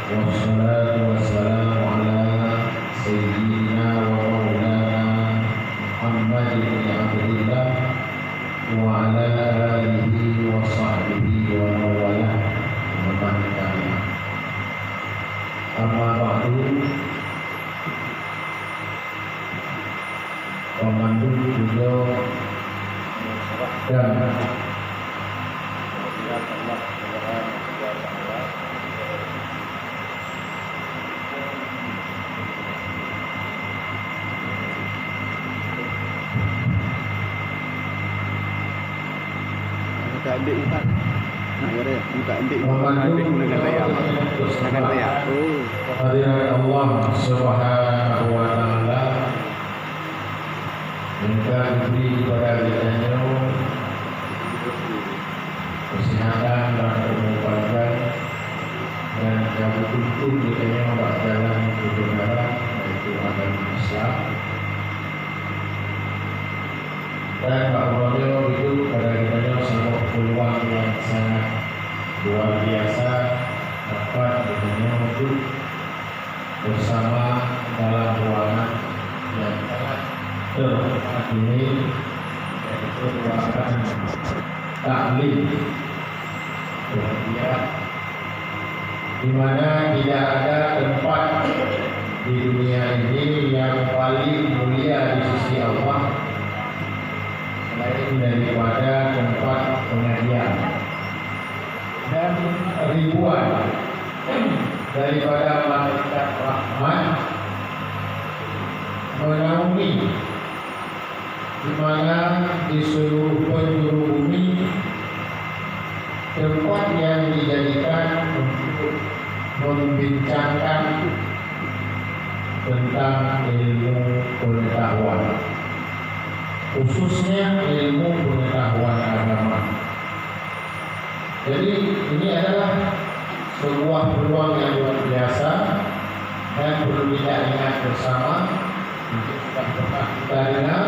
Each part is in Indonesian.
wassalatu wassalamu ala sayyidina wa maulana Muhammadin bin Abdillah wa ala alihi wa sahbihi wa mawalah wa man tabi'ah. Amma ba'du. Pemandu beliau dan buka ambil umpan. Nah, ya deh, buka ambil dengan layar. Dengan layar. Oh, hadirat Allah Subhanahu wa taala. Minta diberi kepada kita kesehatan dan kemuliaan dan jauh tuntun kita membuat jalan kebenaran, yaitu agama Islam. Dan Pak Bro itu pada kita sebuah peluang yang sangat luar biasa dapat kita untuk bersama dalam ruangan yang sangat terhormat ini, yaitu ruangan taklim kemudian di mana tidak ada tempat di dunia ini yang paling mulia di sisi Allah selain daripada tempat pengajian, dan ribuan daripada malaikat rahmat menaungi di mana di seluruh penjuru bumi tempat yang dijadikan untuk membincangkan tentang ilmu pengetahuan, khususnya ilmu pengetahuan agama. Jadi ini adalah sebuah peluang yang luar biasa dan perlu kita ingat bersama. Kita dengar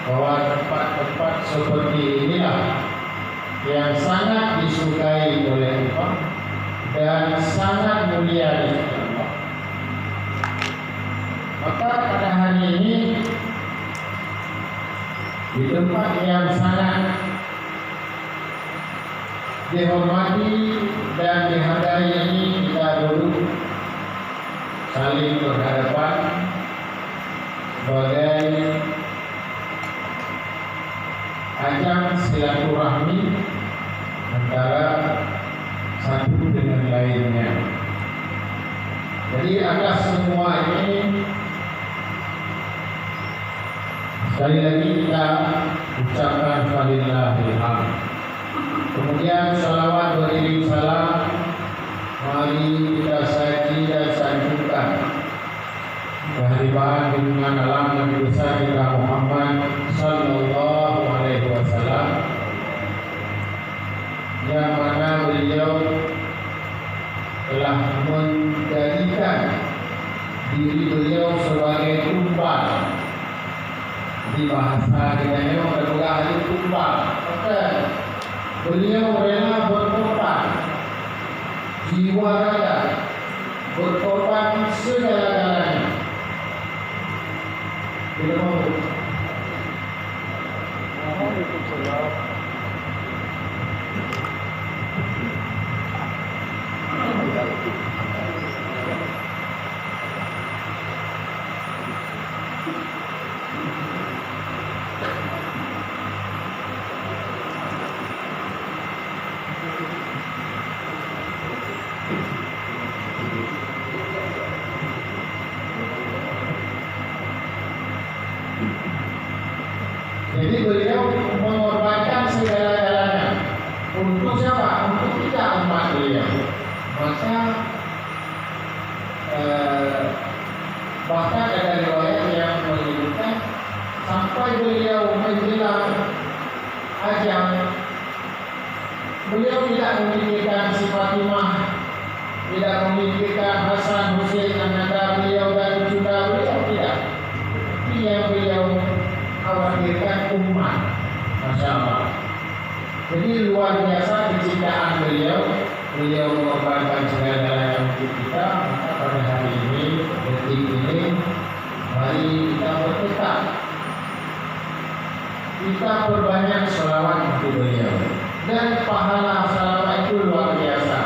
bahwa tempat-tempat seperti inilah yang sangat disukai oleh Allah dan sangat mulia di sisi Allah. Maka pada hari ini di tempat yang sangat dihormati dan dihargai ini kita duduk saling berhadapan sebagai ajang silaturahmi antara satu dengan lainnya. Jadi atas semua ini sekali lagi kita ucapkan walillahil hamd. Kemudian salawat beriring salam mari kita saji dan sanjungkan kehadiran junjungan alam Nabi besar kita Muhammad sallallahu alaihi wasallam, yang mana beliau telah menjadikan diri beliau sebagai tumbal. Di bahasa kita ini adalah ahli tumbal. Maka beliau rela berkorban jiwa raga, berkorban segala-galanya. Jadi beliau mengorbankan segala-galanya untuk siapa? Untuk kita umat beliau. Maka bahkan ada riwayat yang menyebutkan sampai beliau menjelang ajal beliau tidak memikirkan si Fatimah, tidak memikirkan Hasan Hussein anak beliau dan cucu beliau, tidak. Tapi yang beliau khawatirkan umat. Masya Allah. Jadi luar biasa kecintaan beliau beliau mengorbankan segala-galanya untuk kita, maka pada hari ini, detik ini, mari kita bertekad, kita berbanyak sholawat untuk beliau, dan pahala sholawat itu luar biasa,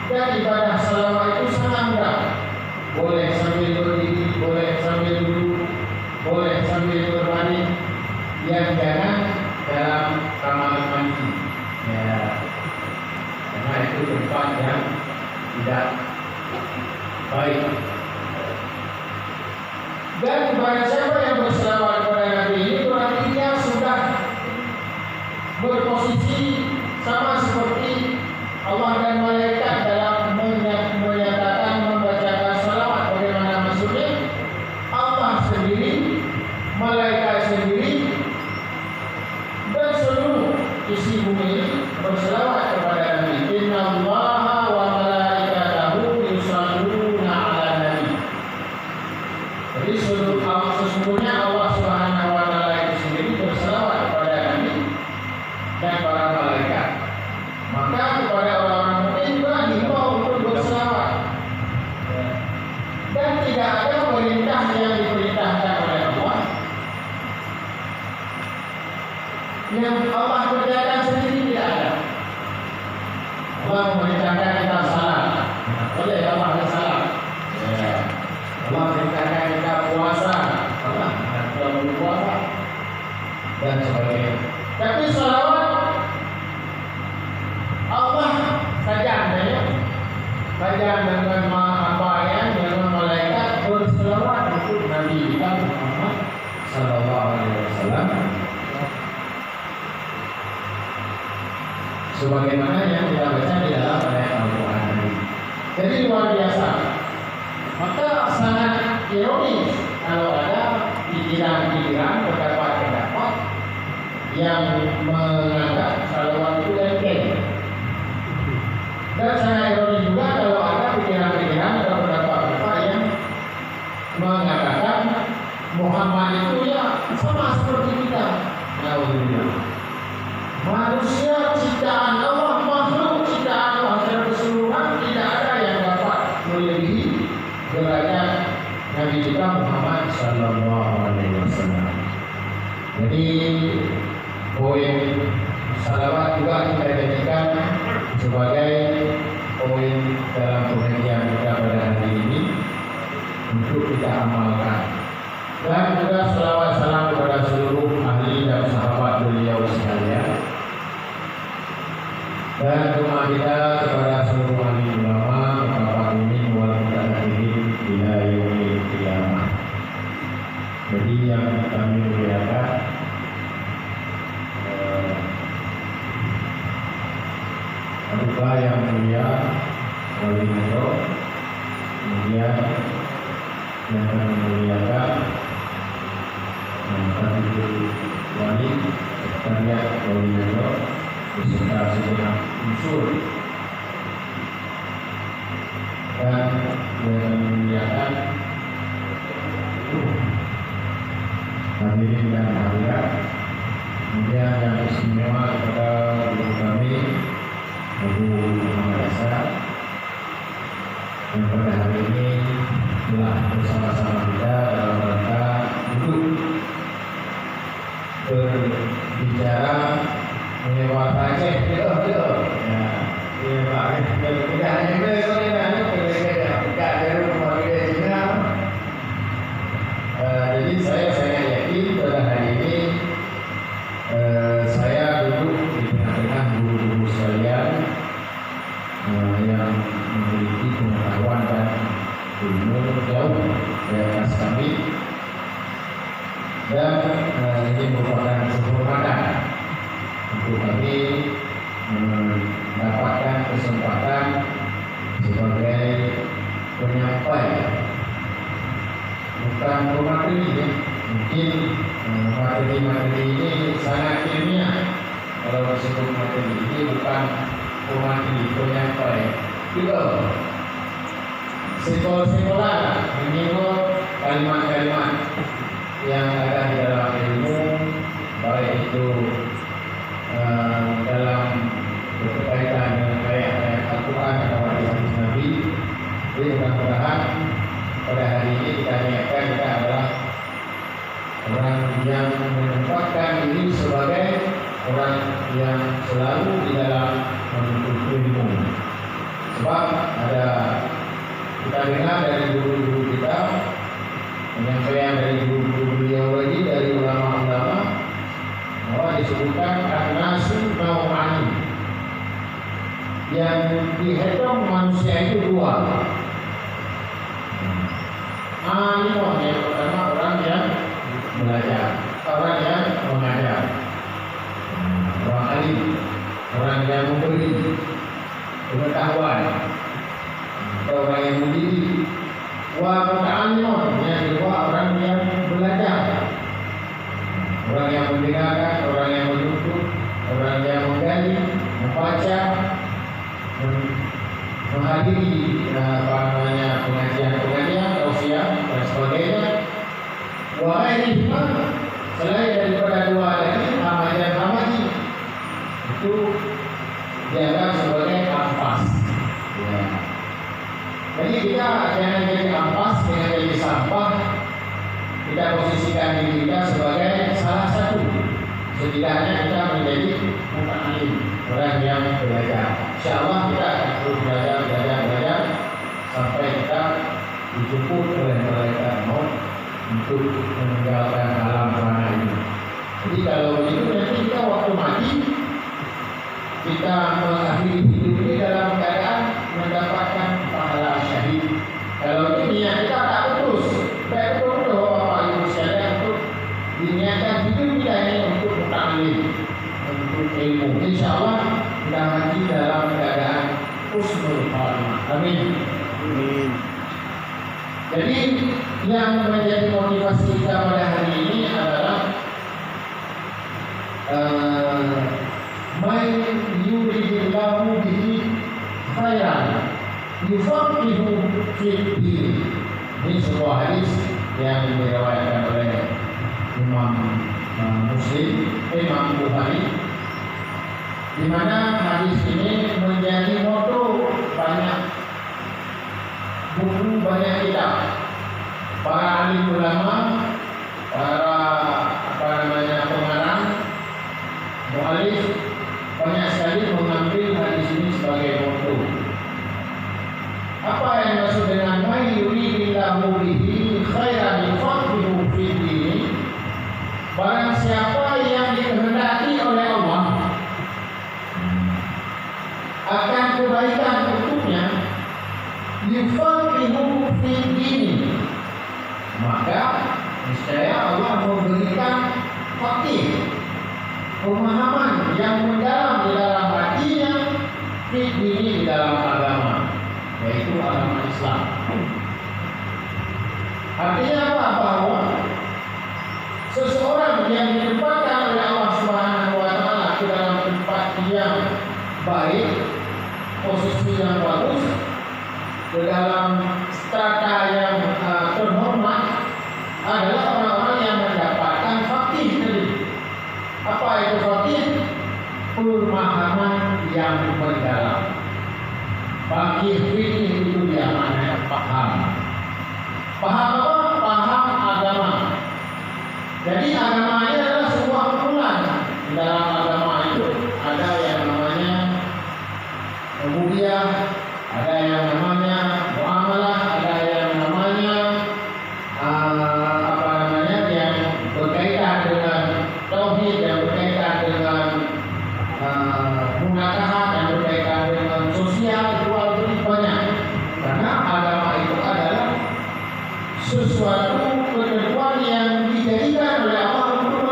dan ibadah sholawat itu sangat mudah. Boleh sambil berdiri, boleh sambil duduk, boleh sambil berbaring, yang jangan dalam kamar mandi, ya, karena itu tempat yang tidak baik. Dan kepada siapa yang berselawat kepada Nabi ini, berarti dia sudah berposisi sama seperti Allah dan malaikat dalam menyatakan membacakan salawat. Bagaimana maksudnya? Allah sendiri, malaikat sendiri, dan seluruh isi bumi berselawat kepada Nabi. Inna Allaha wa malaikatahu yusalluna ala Nabi. Jadi sesungguhnya Allah Subhanahu wa taala itu sendiri berselawat kepada Nabi dan para malaikat. Maka kepada orang-orang mukmin juga dihimbau untuk berselawat. Dan tidak ada perintah yang diperintahkan oleh Allah yang Allah kerjakan sendiri, tidak ada. Allah memerintahkan kita salat, boleh Allah salat. Ya. Allah memerintahkan kita puasa, Allah kita berpuasa dan sebagainya. Tapi salawat Allah saja dengan apa dengan malaikat berselawat untuk Nabi kita Muhammad Sallallahu Alaihi Wasallam, sebagaimana yang kita baca di dalam ayat Al-Quran ini. Jadi luar biasa. Maka sangat ironis kalau ada pikiran-pikiran, pendapat-pendapat yang menganggap salawat itu enteng. Dan sangat ironis juga kalau ada pikiran-pikiran atau pendapat-pendapat yang mengatakan Muhammad itu ya sama seperti kita. Alhamdulillah. Manusia ciptaan Allah, makhluk ciptaan Allah secara keseluruhan, tidak ada yang dapat melebihi derajat Nabi kita Muhammad Sallallahu Alaihi Wasallam. Jadi poin salawat juga kita jadikan sebagai poin dalam pengajian kita pada hari ini untuk kita amalkan. Dan juga salawat salam kepada seluruh ahli dan sahabat beliau sekalian. Dan doa kita kepada seluruh ahli ulama, mutaqaddimin wal mutaqaddimin ila yaumil qiyamah. Jadi yang kami muliakan Adulah yang mulia Wali Nero, kemudian yang kami muliakan Habibul Wali, Sekretariat Wali Nero, beserta segenap unsur, dan yang memuliakan hadirin dan hadirat. Kemudian yang istimewa kepada guru kami Abu Muhammad Esa, yang pada hari ini telah bersama-sama kita dalam rangka untuk berbicara menyewa Aceh, ya, tidak hanya jadi saya sangat yakin pada hari ini saya duduk di tengah-tengah guru-guru sekalian yang memiliki pengetahuan dan ilmu jauh di atas kami, dan ini merupakan kehormatan untuk kami mendapatkan kesempatan sebagai penyampai, bukan pemateri ya. Mungkin materi-materi ini sangat ilmiah. Kalau disebut materi ini bukan pemateri, penyampai. Juga sekolah-sekolah menyinggung kalimat-kalimat yang ada di dalam ilmu, baik itu dalam berkaitan dengan ayat-ayat Al-Quran orang yang menempatkan diri sebagai orang yang selalu di dalam menuntut ilmu. Sebab ada kita dengar dari guru-guru kita, penyampaian dari guru-guru beliau lagi, dari ulama-ulama, bahwa disebutkan an-nasu nau'ani, yang dihitung manusia itu dua. Alim, yang pertama orang yang belajar, orang yang mengajar. Orang alim, orang yang memberi pengetahuan, atau orang yang mendidik. Wa muta'allimun, yang kedua orang yang belajar, orang yang mendengarkan, orang yang menuntut, orang yang menggali, membaca, menghadiri pengajian-pengajian, tausiah dan sebagainya. Wa ghairihima, selain daripada dua lagi, hamajan-hamaji, itu dianggap sebagai ampas. Ya. Jadi kita jangan jadi ampas, jangan jadi sampah. Kita posisikan diri kita sebagai salah satu. Setidaknya kita menjadi muta'allim, orang yang belajar. InsyaAllah kita terus belajar sampai kita dijemput oleh malaikat maut untuk meninggalkan alam fana ini. Jadi kalau begitu nanti kita waktu mati, kita mengakhiri hidup ini dalam keadaan mendapatkan pahala syahid. Kalau ini yang kita tak putus, betul-betul Bapak Ibu sekalian, untuk diniatkan hidup kita ini untuk muta'allim, untuk ilmu. InsyaAllah kita mati dalam keadaan husnul khatimah. Amin. Amin. Jadi yang menjadi motivasi kita pada hari ini adalah man yuridillahu bihi khairan yufaqihu fid-din. Ini sebuah hadis yang diriwayatkan oleh Imam Bukhari, di mana hadis ini menjadi moto banyak buku, banyak kitab, para alim ulama, para pengarang, mu'alif, banyak sekali mengambil hadis ini sebagai moto. Apa yang maksud dengan may yuridillahu bihi khairan yufaqihu fid-din? Barang siapa yang dikehendaki oleh Allah akan kebaikan untuknya, yufaqihu fid-din, maka niscaya Allah memberikan faqih, pemahaman yang mendalam di dalam hatinya, fid-din, di dalam agama, yaitu agama Islam. Artinya apa? Bahwa seseorang yang ditempatkan oleh Allah Subhanahu wa Ta'ala ke dalam tempat yang baik, posisi yang bagus, ke dalam strata yang terhormat, adalah orang-orang yang mendapatkan faqih tadi. Apa itu faqih? Pemahaman yang mendalam. Faqih itu dia maknanya paham. Paham apa? Paham agama. Jadi agama ini adalah sebuah kumpulan. Di dalam agama itu ada yang namanya rububiyah, ada yang namanya muamalah, ada yang namanya yang berkaitan dengan tauhid, yang berkaitan dengan munakahat, yang berkaitan dengan sosial, jual beli, banyak. Karena agama itu adalah sesuatu ketentuan yang dijadikan oleh Allah untuk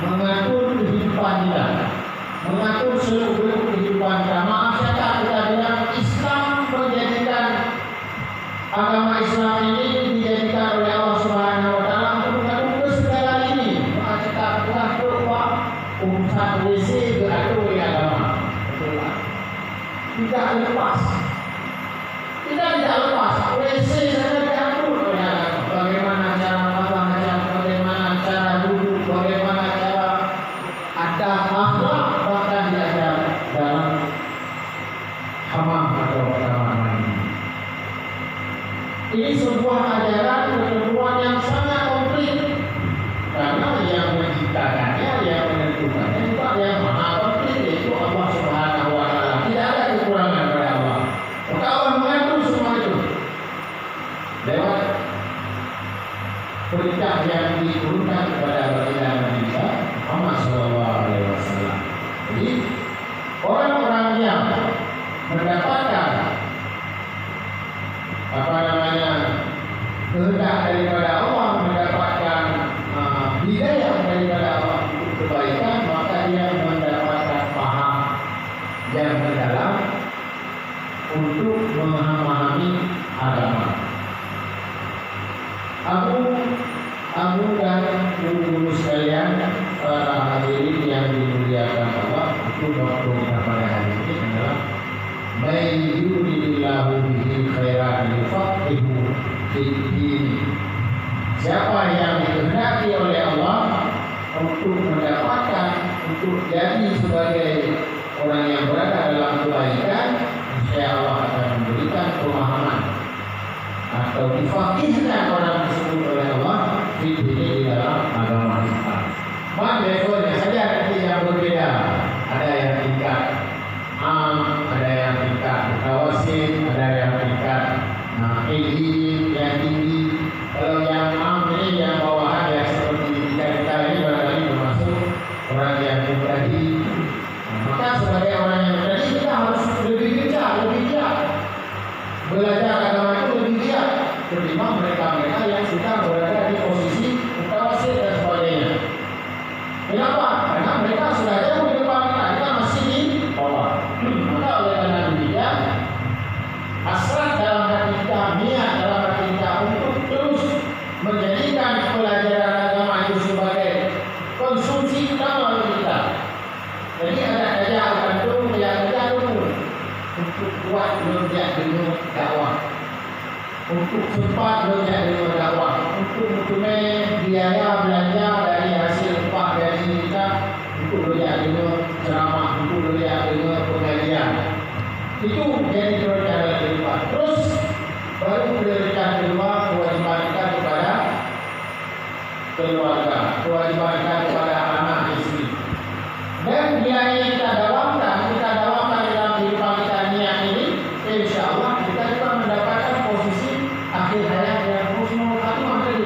mengatur kehidupan kita, mengatur seluruh kehidupan kita. Maaf saya perintah yang diturunkan kepada baginda Nabi Muhammad SAW. Jadi orang-orang yang mendapatkan kehendak daripada Allah, mendapatkan hidayah daripada Allah untuk kebaikan, maka dia mendapatkan paham yang mendalam untuk memahami agama. Abu dan guru sekalian, para hadirin yang dimuliakan Allah, itu waktu pada hari ini adalah may yuridillahu bihi khairan yufaqihu fiddin. Siapa yang dikehendaki oleh Allah untuk mendapatkan, untuk jadi sebagai orang yang berada dalam kebaikan, insya Allah akan memberikan pemahaman atau difaqihkan orang tersebut oleh Allah di dalam agama Islam. Maka levelnya saja nanti yang berbeda. Ada yang tingkat ada yang tingkat tawasid, ada yang tingkat ilmi yang tinggi. Kalau yang ini yang bawahan yang seperti kita ini barangkali termasuk orang yang mubtadi. Maka sebagai orang yang mubtadi kita harus lebih giat belajar agama itu lebih giat ketimbang mereka-mereka yang sudah berada di posisi mutawasid dan sebagainya. Kenapa? Karena mereka sudah jauh di depan kita masih di bawah. Maka oleh karena demikian, hasrat dalam hati kita, niat dalam hati kita untuk terus menjadikan pelajaran agama itu sebagai konsumsi utama bagi kita. Jadi ada kerja untuk buat kerja dengan dakwah, untuk sempat kerja dengan dakwah, untuk mempunyai biaya belanja dari hasil upah gaji kita, untuk kerja dengan ceramah, untuk kerja dengan pengajian. Itu jadi prioritas kedua. Terus baru prioritas kedua kewajiban kita kepada keluarga, kewajiban kita kepada anak istri. Dan biaya yang kita dawamkan dalam kehidupan kita niat ini, insya Allah kita juga mendapatkan posisi akhir hayat yang husnul khatimah tadi.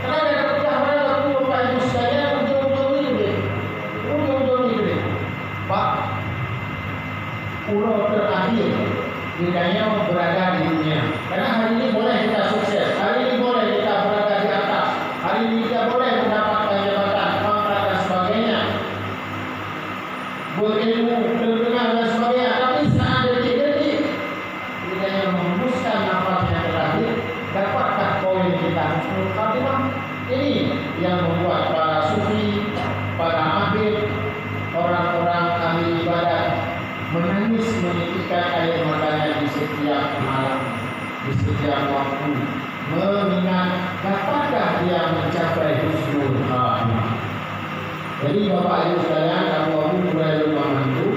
Karena ada ketika waktu Bapak Ibu sekalian ujung-ujung itu deh. Pak, pulau terakhir hidayah berada di dunia. Karena hari ini boleh kita sukses, hari ini boleh kita berada di atas, hari ini kita boleh mendapatkan jabatan, pangkat dan sebagainya, berilmu, terkenal dan sebagainya. Tapi saat detik-detik hidayah menghembuskan nafas yang terakhir, dapatkah poin kita husnul khatimah? Ini yang membuat para sufi, para abid, orang-orang ahli ibadah menangis menitikkan air matanya di setiap malam, di setiap waktu, mengingat dapatkah dia mencapai husnul khatimah. Jadi Bapak Ibu sekalian, Abu mulai membantu,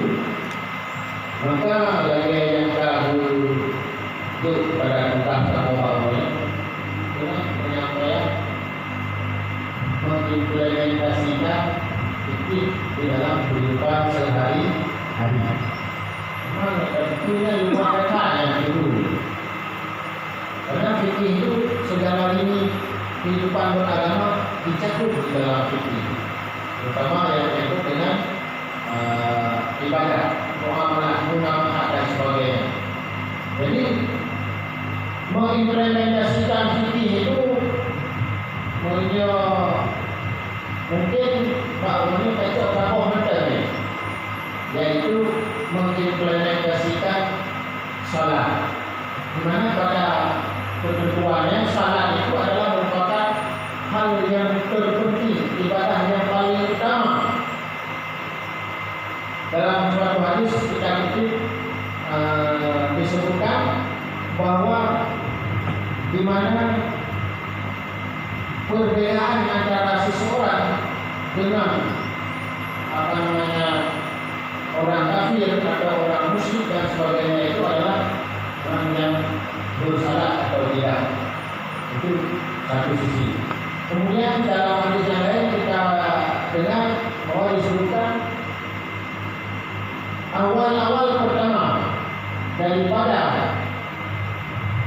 maka bagi yang tahu itu pada tentang takwa ini, penyampaian mengimplementasikan fikih di dalam kehidupan sehari-hari. Mana tentunya luar kata yang itu. Karena fikih itu segala lini kehidupan beragama dicakup di dalam fikih, terutama yang menyangkut dengan ibadah, muamalah dan sebagainya. Jadi mengimplementasikan fikih itu mungkin Pak Uni cocok berapa meter ni, yaitu mengimplementasikan salat. Di mana pada ketentuannya salat itu adalah merupakan hal yang terpenting, ibadah yang paling utama. Dalam suatu hadis kita kutip disebutkan bahwa di mana perbedaan antara seseorang dengan orang kafir atau orang musyrik dan sebagainya itu adalah orang yang bersalat atau tidak. Itu satu sisi. Kemudian dalam hadis yang lain kita dengar bahwa disebutkan awal-awal pertama daripada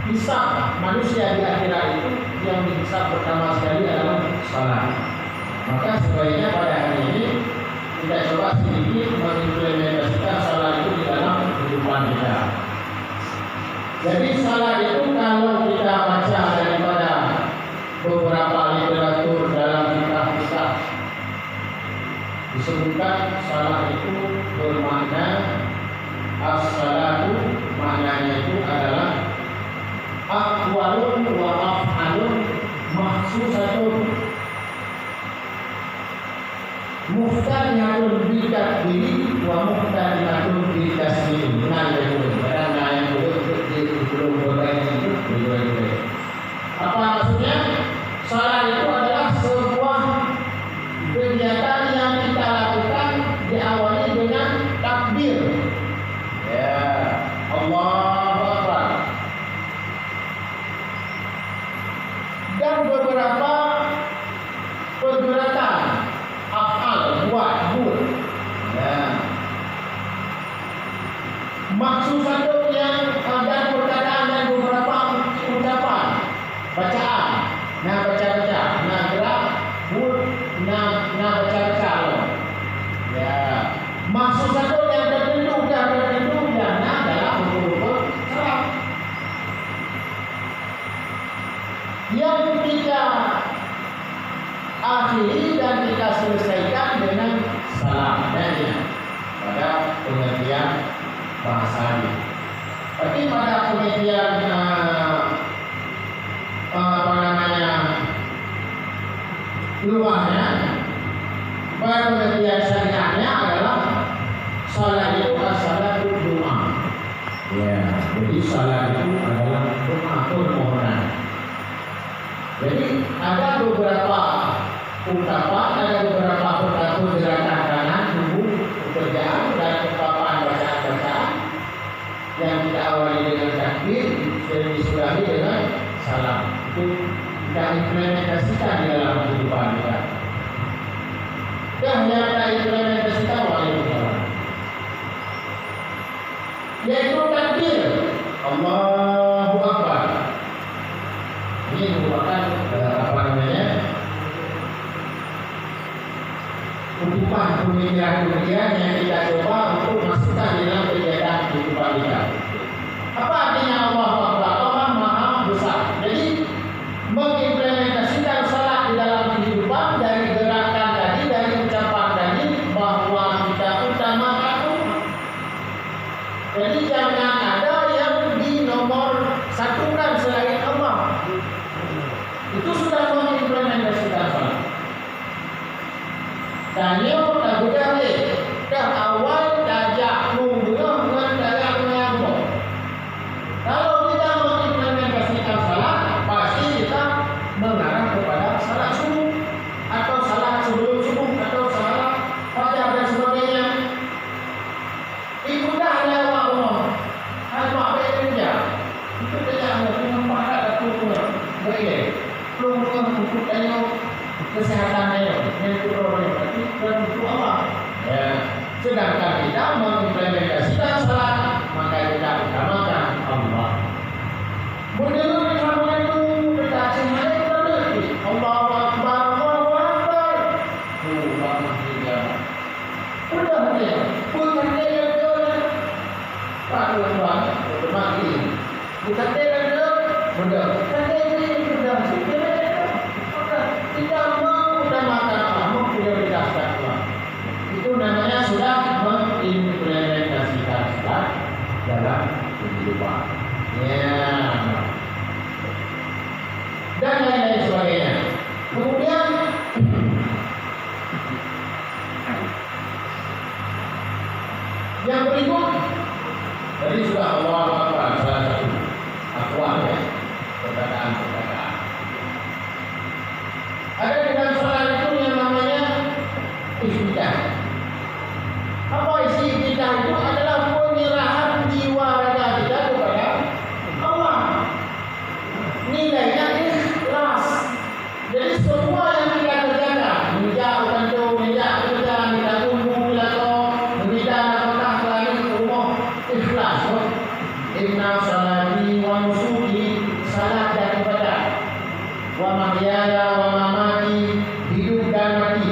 hisab manusia di akhirat itu, yang dihisab pertama sekali Maka sebaiknya pada hari ini kita coba sedikit mengimplementasikan salat itu di dalam kehidupan kita. Jadi salat itu kalau kita baca daripada beberapa literatur dalam kitab-kitab disebutkan salat itu bermakna as-salatu, maknanya itu adalah aqwalun wa af'alun mahsusatun muhtadihatun bitakbiri wa muhtadihatun bitaslim. Nah, karena yang belum berani itu. Apa maksudnya? Salat itu adalah sebuah kegiatan yang kita lakukan diawali dengan takbir. Ya, Allahu Akbar. Dan beberapa pergerakan af'al, buat. Ya. Maksud satu yang ada perkataan dan beberapa ucapan, bacaan. Nah, baca-baca, nah gerak, nah baca-baca. Ya. Maksud satu yang tertentu yang adalah betul-betul salat. Yang kita akhiri dan kita selesaikan dengan salam pada pengertian bahasa ini. Tapi pada pengertian luarnya, pada pengertian syariatnya adalah salat itu adalah doa. Ya, jadi salat itu adalah doa permohonan. Jadi ada beberapa ungkapan, ada beberapa pergerakan kanan, tubuh, pekerjaan dan ungkapan bacaan-bacaan yang kita awali dengan takbir dan disulahi dengan salam. Itu kita implementasikan di dalam kehidupan kita. Dan yang kita implementasikan waalaikumsalam, yaitu takbir Allahu Akbar. Ini merupakan kutipan pemikiran-pemikiran yang kita coba untuk masukkan di dalam kegiatan kehidupan kita. Apa artinya Allahu Akbar? Allah Maha Besar. Jadi mengimplementasikan salat di dalam kehidupan dari gerakan tadi, dari ucapan tadi, bahwa kita utamakan Allah. Jadi jangan ada yang dinomor satukan selain Allah. Itu sudah mengimplementasikan salat. Tanya tak boleh. Dah awal dajak mula dengan dajak menyambung. Kalau kita mengimplementasikan salat, pasti kita mengarah kepada salat subuh atau salat sebelum subuh atau salat fajar dan sebagainya. Ibadah lewat Allah. Apa bekerja? Itu kerja dengan pahala atau boleh. Belum untuk tanya kesehatan yang kurang berarti dan untuk Allah. Ya. Sedangkan kita mengimplementasikan salat, maka kita utamakan Allah. Menurut kamu itu kita sehari berarti Allahu Akbar, Allahu Akbar. Tuhan kita. Udah ya. Bukan dia Pak Tuhan, mati. Bukan dia udah. Sudah kita mengutamakan Allah, memprioritaskan Allah. Itu namanya sudah mengimplementasikan salat dalam kehidupan. Ya. Dan lain-lain sebagainya. Kemudian yang berikut tadi sudah Allah Akbar, salah satu akwal ya, perkataan-perkataan. Ada di dalam salat itu yang namanya istiqah. Apa istiqah itu? Adalah penyerahan jiwa raga kita kepada Allah. Nilainya ikhlas. Jadi semua yang kita kerjakan, menjak tentu, menjak kerja, kita tunggu, kita menjak apakah lagi rumah ikhlas. Inna salati wa nusuki, salat dan ibadah, wa mahyaya wa mamati, hidup dan mati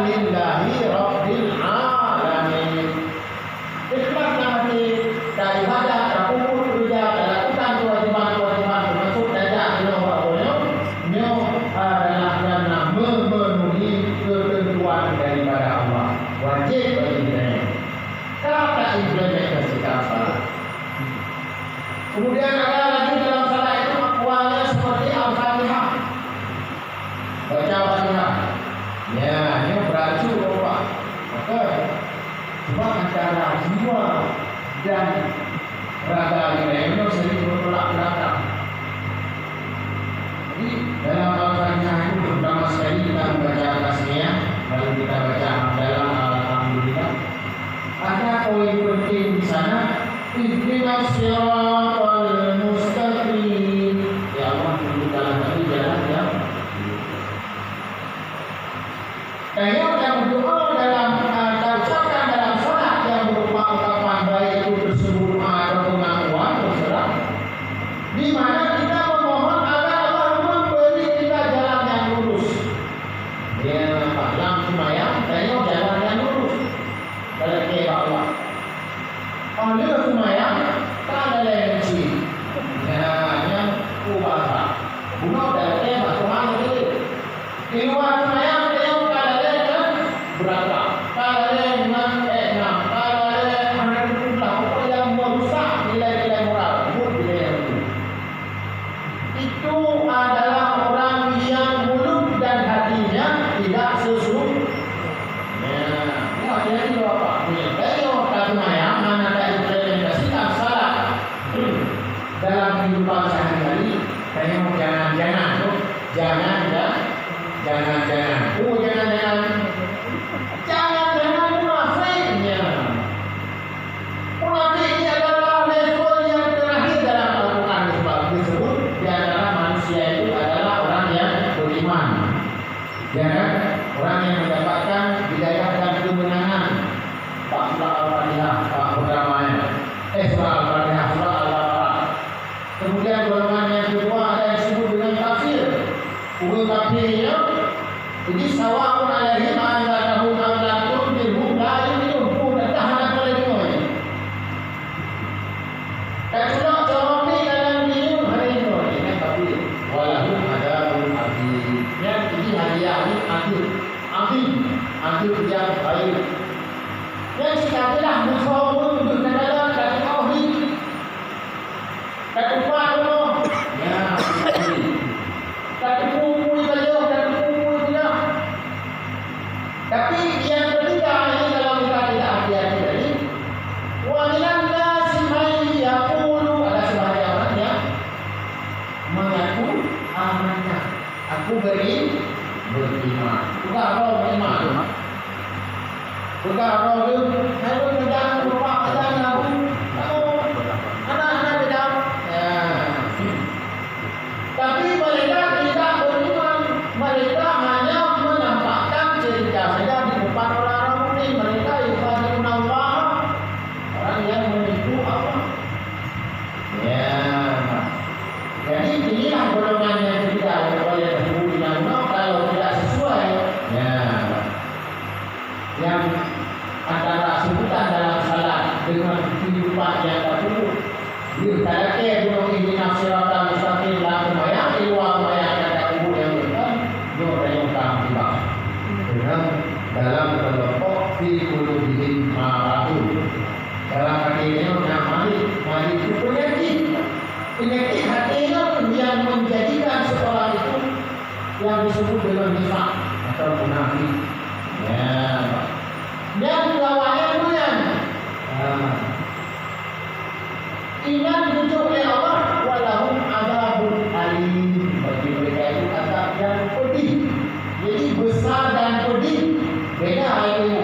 lillahi rabbil alamin. Ikhlas nanti dari ibadah, dari umur kerja, lakukan kewajiban-kewajiban termasuk dajak nyo adalah kerana memenuhi ketentuan daripada Allah. Wajib bagi kita. Kalau tak implementasikan salat. Kemudian ada lagi dalam salat itu akwalnya seperti Al-Fatihah. Baca Al-Fatihah. Ya, ini beracu lupa. Maka sebab antara jiwa dan raga kita ini sering bertolak belakang. Jadi dalam Al-Fatihah itu pertama sekali kita membaca tasmiyah, lalu kita baca dalam Alhamdulillah. Ada poin penting di sana. Ihdinas siratal mustaqim. Ya Allah, tunjukkanlah kami jalan yang Tanya yang berdoa dalam ucapkan dalam salat yang berupa ungkapan baik itu bersebut atau pengakuan terserah, di mana kita memohon agar Allah memberi kita jalan yang lurus. Ya, dalam sembahyang tanya jalan yang lurus. Kalau kita Allah, kalau sembahyang tak ada lensi. Nah, yang ubah. Bunuh dari tema Tuhan itu. Di luar sembahyang berapa? Kalau dengan enam, kalau anak itu apa yang merusak nilai-nilai moral, nilai yang itu adalah orang yang mulut dan hatinya tidak sesuai. Ya, jadi apa? Kalau kata yang mana ada implementasikan salat dalam kehidupan sehari-hari, saya mau jangan-jangan, jangan munafiknya. Munafik ini adalah level yang terakhir dalam Al-Quran disebut. Dia adalah manusia itu adalah orang yang beriman. Ya kan? Orang yang mendapatkan hidayah dan kemenangan. Pak surah Al-Fatihah, Pak programanya. Surah Al-Fatihah, surah Al-Baqarah. Kemudian golongan yang kedua ada yang disebut dengan kafir. Hukum kafirnya jadi sawa'un alaihim anzarahum am lam tunzirhum la yu'minun. Sudah tahan lagi ni. Kalau jawabnya dalam minum hari ini tapi walahum adabun adzim. Yang ini hadiah ini adil yang baik. Yang sekalilah musuh untuk dalam dari tauhid. Kata Allah, ya, kata buku beliau dan tapi yang ketiga ini kalau kita tidak hati-hati tadi, wa minan nasi may yaqulu, ada sebagian orang yang mengaku amanah. Aku beriman. Bukan roh beriman. Bukan roh itu. Saya sedang lupa sedang aku. Anak-anak tidak. Ya. Tapi mereka tidak beriman. Mereka hanya menampakkan cerita saja di depan orang-orang mukmin. Mereka yukhadi'una Allah, orang yang menipu Allah. Ya. Jadi inilah golongan yang tidak boleh disebut dengan kalau tidak sesuai. Ya. Yang antara sebutan dalam salat dengan kehidupan yang tertutup. Kalau kita gunung ini nafsiratan mustaqim lah lumayan, luar lumayan kata ibu yang betul, jauh yang kami bang. Dengan dalam kelompok fi qulubihim maradun. Dalam hatinya mari itu penyakit hatinya yang menjadikan seorang itu yang disebut dengan nifaq atau munafik. Ya, dan lawannya kemudian iman ditunjuk oleh Allah, walahum adabun alim. Bagi mereka itu azab yang pedih. Jadi besar dan pedih beda itu.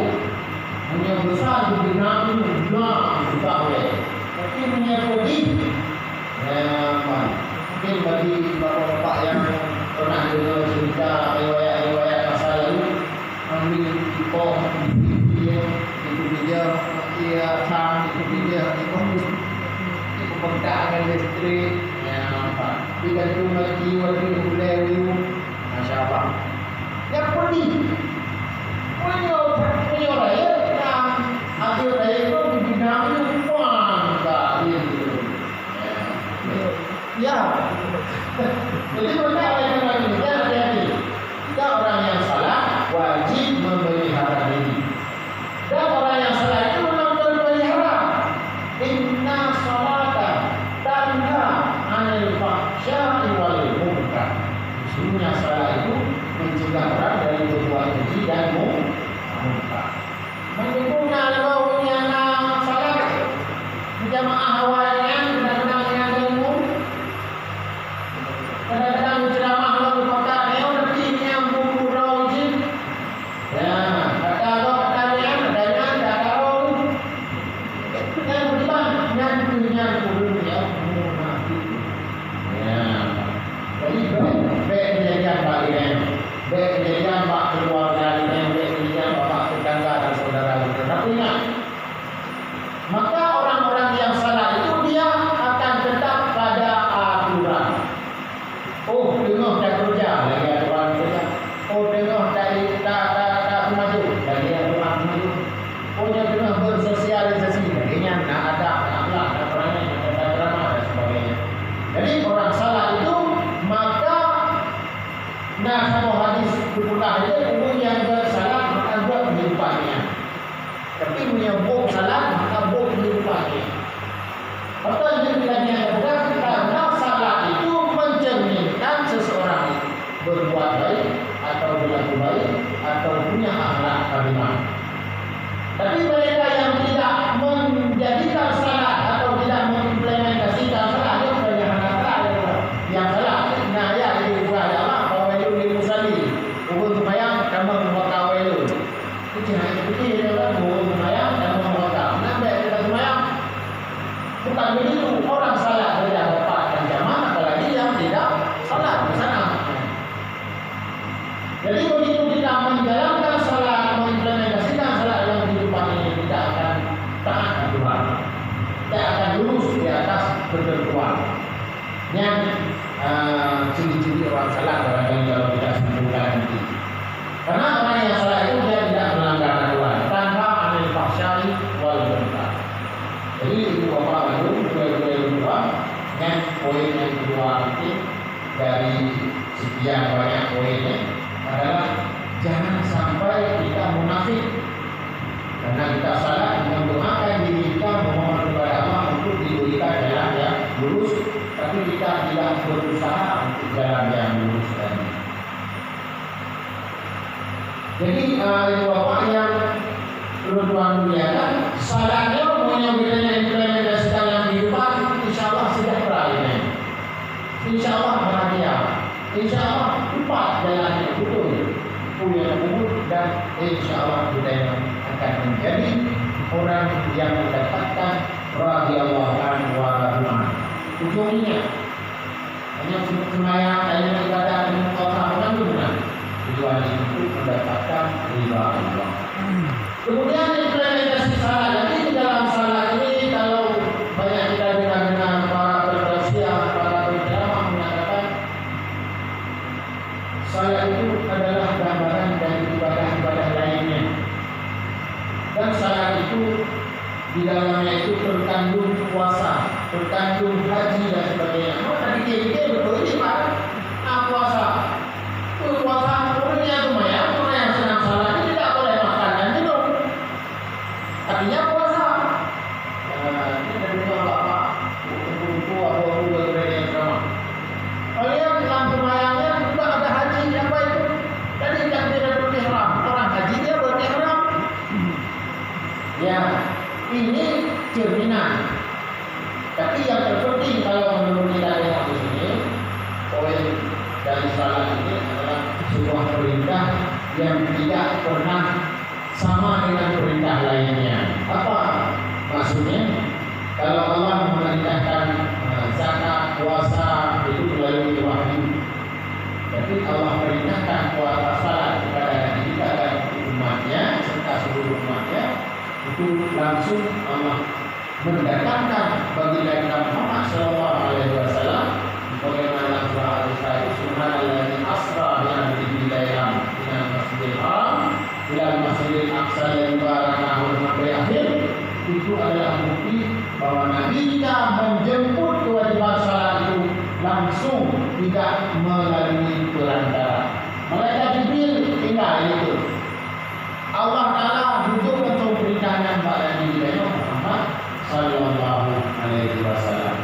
Punya besar benar juga boleh. Tapi punya pedih, mungkin bagi bapak-bapak yang pernah dengar cerita riwayat masa lalu, ambil kipok itu dia sang itu dia pembentangan listrik, digantung lagi wali mulai, masya Allah. Yang pedih bertentuan. Yang ciri-ciri orang salah barangkali kalau kita simpulkan nanti. Karena orang yang salah itu dia tidak melanggar aturan tanpa anil fahsyai wal munkar. Jadi ibu bapak lalu dua yang poin yang kedua itu dari sekian banyak poinnya adalah jangan sampai kita munafik karena kita salah mendoakan diri kita memohon kepada Allah untuk diberikan jalan yang lurus, tapi kita tidak berusaha untuk jalan yang lurus tadi. Jadi ibu bapak yang berdoa muliakan, salahnya umumnya bedanya implementasikan yang kehidupan, insya Allah sejahtera ini, insya Allah bahagia, insya Allah empat jalan yang betul, yang umum dan insya Allah kita akan menjadi orang yang mendapatkan radhiyallahu anhu wa rahmah. Ujungnya hanya sembahyang, hanya ibadah dan orang benar. Tujuan itu mendapatkan ridha Allah. Kemudian implementasi salat. Jadi di dalam salat ini kalau banyak kita dengar para bertausiah, para berceramah mengatakan salat itu adalah gambaran dari ibadah-ibadah lainnya. Dan salat itu di dalamnya itu terkandung puasa, terkandung haji dan sebagainya. Maka dikira-kira betul ini Pak, puasa. Puasa umurnya lumayan, orang yang senang salat ini tidak boleh makan dan minum. Artinya puasa. Ini dari bapak, ibu atau ibu dari yang sama. Kalian lampu mayangnya juga ada haji apa itu? Tadi takbiratul ihram, orang haji dia berihram. Ya, ini cerminan. Tapi yang terpenting kalau menurut kita yang di sini, poin dari salat ini adalah sebuah perintah yang tidak pernah sama dengan perintah lainnya. Apa maksudnya? Kalau Allah memerintahkan zakat, puasa itu melalui wahyu. Jadi Allah perintahkan puasa salat kepada Nabi kita dan umatnya serta seluruh umatnya, itu langsung Allah mendatangkan bagi Nabi Muhammad SAW bagaimana surah Al-Isra itu subhanalladzi asra bi 'abdihi laylan minal masjidil haram ilal masjidil aqsa alladzi baraknahu akhir. Itu adalah bukti bahwa Nabi kita menjemput kewajiban salat itu langsung, tidak melalui perantara. Malaikat Jibril tinggal itu. Allah Taala duduk untuk perintahnya kepada Nabi Muhammad sallallahu alaihi wasallam.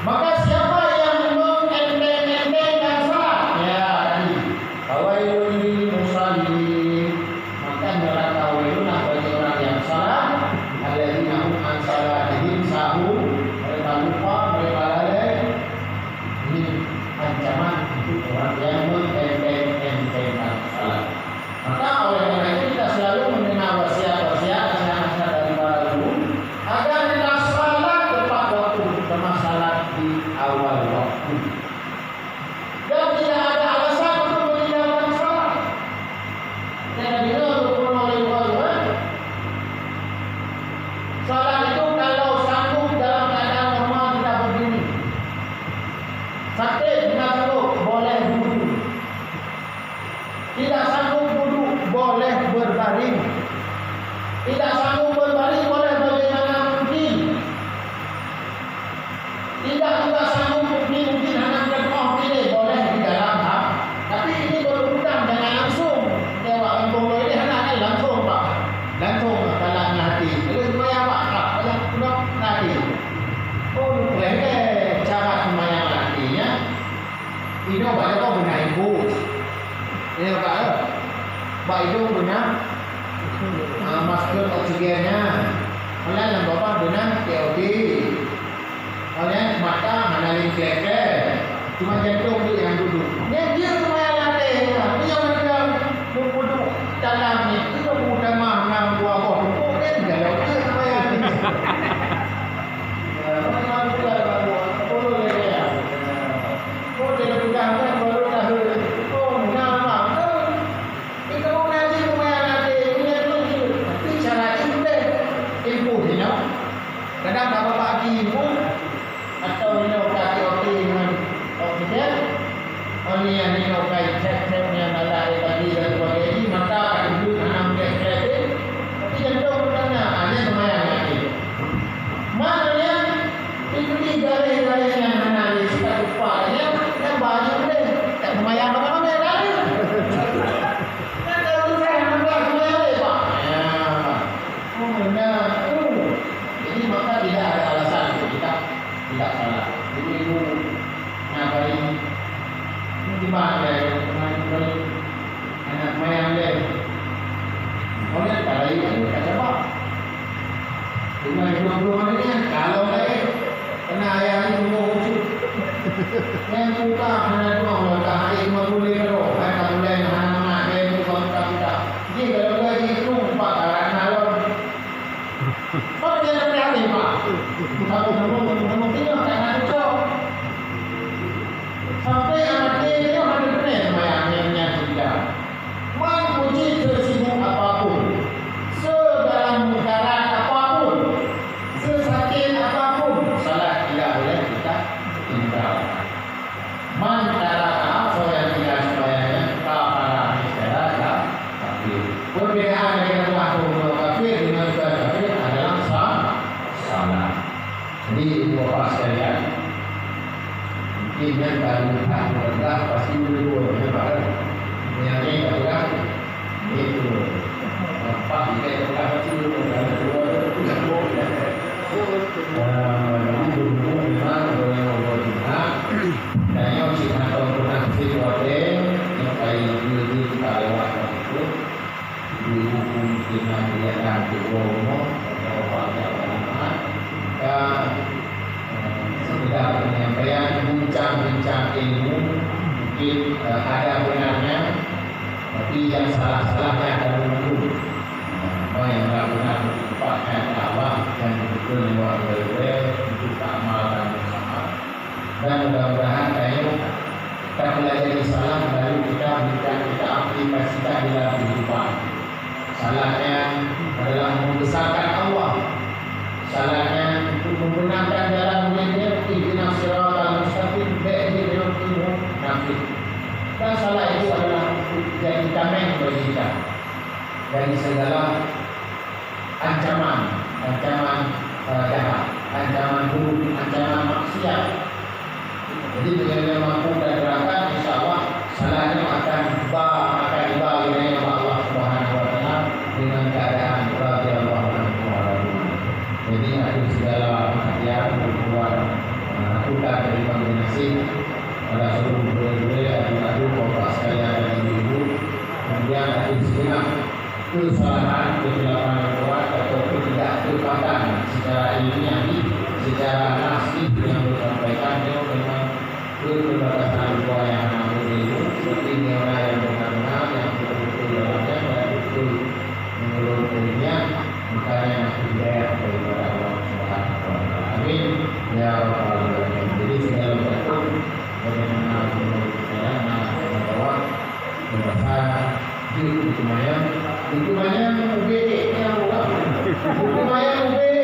Maka siapa yang mengenteng-entengkan salat, ya tadi fawailun lil musallin, maka neraka wailunlah bagi orang yang salat, alladzina hum an salatihim sahun, mereka lupa, mereka lalai. Ini ancaman untuk orang yang mengenteng-entengkan salat. Maka oleh karena itu kita selalu mendengar wasiat-wasiat nasihat dari para guru agar kita salat tepat waktu, terutama salat di awal waktu. Dan tidak ada alasan untuk meninggalkan salat. Dan bila rukun oleh Allah, salat itu kalau sanggup dalam keadaan normal kita berdiri. Sakit tidak sanggup boleh duduk. Tidak sanggup duduk boleh berbaring. Tidak sanggup berbaring boleh bagaimana mungkin. Tidak juga sanggup mungkin hanya berdoa pilih boleh di dalam hak. Tapi ini berhutang jangan langsung. Jawab angkong ini hanya langsung Pak. Langsung kalahnya hati. Jadi supaya Pak banyak pula hati. Oh boleh cara semayang hatinya. Ini banyak kau guna ibu. Ini Pak itu guna masker oksigennya. Kalian yang bapak guna TOD. Kalian mata menalin klek-klek. Cuma jantung tu yang duduk. Dia semayang hati. Dia mereka duduk dalam ni. Itu bukan mahal buah buah. Oh dia jalan ke semayang ni. Mana pula buah. Boleh lagi ya. Oh dia pegang kan baru dah. Oh nama. Itu nanti semayang hati. Ini tu. Tapi cara itu deh. Ilmu ni no. Kadang tak apa-apa lagi ilmu. belum ini kalau naik kena ayah itu mau ujuk. Yang buka kena dua orang air boleh kalau kalau lain anak dia bukan kita. Jadi kalau lagi itu pak karena lo. Kau jangan berani pak. Kalau kamu tinggal karena itu. Sampai anak dia ada benar mayangnya tidak. Memuji sesibuk apapun, sedalam keadaan apapun, sesakit apapun, salat tidak boleh kita tinggalkan. Manakala yang tidak sebayanya para istilah kafir. Perbedaan dengan makhluk kafir dengan kafir adalah salat. Jadi ibu bapak sekalian, mungkin yang baru adalah pasti dulu yang ini adalah itu apa kita pasti dulu ada dua jadi dulu memang dan yang si atau pernah si wae yang kayak di lewat itu di hukum dengan dia dan ngomong atau apa dan sekedar penyampaian bincang-bincang ilmu mungkin ada benarnya tapi yang salah-salahnya akan menunggu apa yang benar-benar merupakan Allah yang betul luar biasa kita amalkan bersama dan mudah-mudahan kita belajar Islam lalu kita aplikasikan di dalam kehidupan. Salahnya adalah membesarkan Allah, salahnya untuk menggunakan jalan mulia ihdinas siratal mustaqim ba'dil nafsi. Dan salah itu adalah jadi tameng bagi kita dari segala ancaman jahat, ancaman buruk, ancaman maksiat. Jadi bila dia mampu dan gerakan, insya Allah salahnya akan dibagi oleh Allah Subhanahu Wa Taala dengan keadaan radhiyallahu anhu. Jadi ada segala perhatian berbuat lakukan dari kombinasi pada seluruh budaya bapak sekalian dan ibu-ibu. Kemudian ada segenap kesalahan, kesilapan yang kuat atau ketidaktepatan secara ilmiah, secara nasib yang disampaikan itu memang keterbatasan dua yang itu seperti nilai yang benar-benar yang betul-betul dalamnya dan betul menurut ilmiah, makanya masih hidayah daripada Allah Subhanahu Wa Taala. Amin ya rabbal alamin. Jadi segala bentuk bagaimana menurut saya bahwa bahasa hukumannya UBD yang bukan hukumannya UBD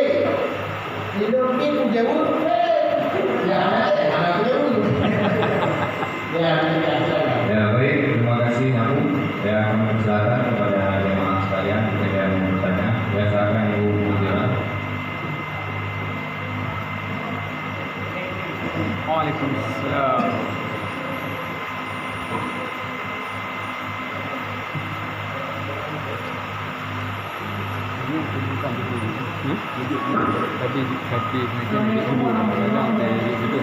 hidupin jauh ya anak jauh ya baik, terima kasih Nabu. Ya, kami persilakan kepada jemaah sekalian jika ada yang mau bertanya. Ya, silakan Ibu Muzira. Waalaikumsalam. Tapi dulu kadang dari itu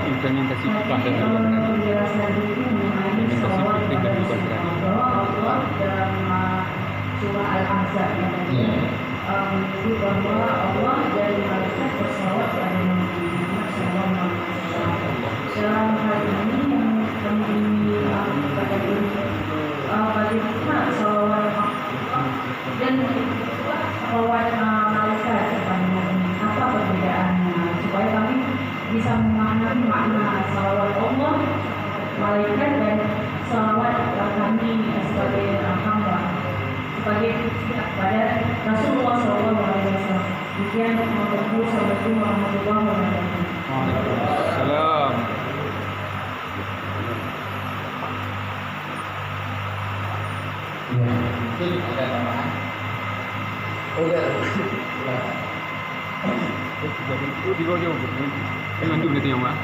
implementasi pipa dan implementasi penting dan bukan berani. Surah Al-Ahzab yang menyebut bahwa Allah dari malaikat bersalawat pada Nabi Muhammad SAW. Dalam hal ini yang kami pada bagaimana salawat dan salawat malaikat kepada Nabi, apa perbedaannya supaya kami bisa memahami makna salawat Allah, malaikat dan salawat kami sebagai hamba, sebagai pada Rasulullah SAW. Demikian Assalamualaikum warahmatullahi wabarakatuh. Waalaikumsalam. Mungkin ada tambahan. Udah. Tiga jauh. Nanti berarti yang mana?